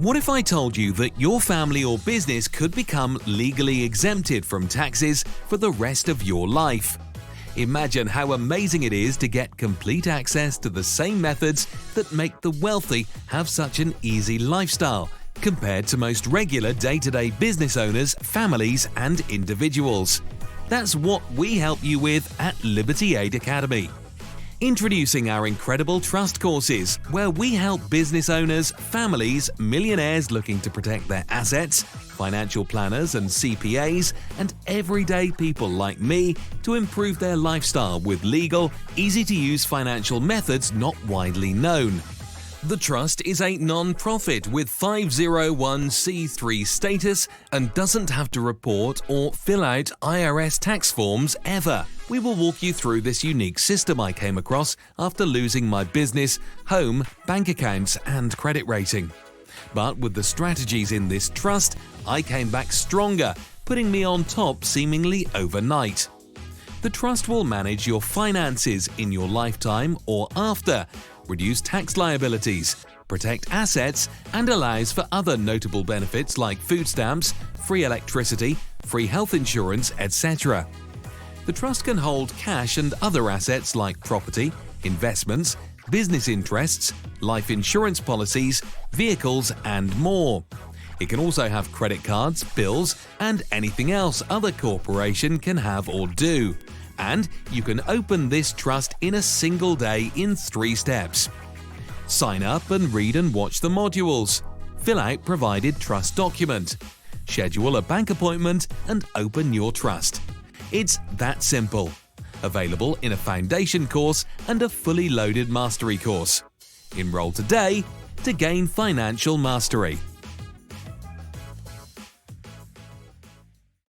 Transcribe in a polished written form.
What if I told you that your family or business could become legally exempted from taxes for the rest of your life? Imagine how amazing it is to get complete access to the same methods that make the wealthy have such an easy lifestyle compared to most regular day-to-day business owners, families, and individuals. That's what we help you with at Liberty Aid Academy. Introducing our incredible trust courses, where we help business owners, families, millionaires looking to protect their assets, financial planners and CPAs, and everyday people like me to improve their lifestyle with legal, easy-to-use financial methods not widely known. The Trust is a non-profit with 501c3 status and doesn't have to report or fill out IRS tax forms ever. We will walk you through this unique system I came across after losing my business, home, bank accounts, and credit rating. But with the strategies in this trust, I came back stronger, putting me on top seemingly overnight. The trust will manage your finances in your lifetime or after, reduce tax liabilities, protect assets, and allows for other notable benefits like food stamps, free electricity, free health insurance, etc. The trust can hold cash and other assets like property, investments, business interests, life insurance policies, vehicles, and more. It can also have credit cards, bills, and anything else other corporation can have or do. And you can open this trust in a single day in 3 steps. Sign up and read and watch the modules. Fill out provided trust document. Schedule a bank appointment and open your trust. It's that simple. Available in a foundation course and a fully loaded mastery course. Enroll today to gain financial mastery.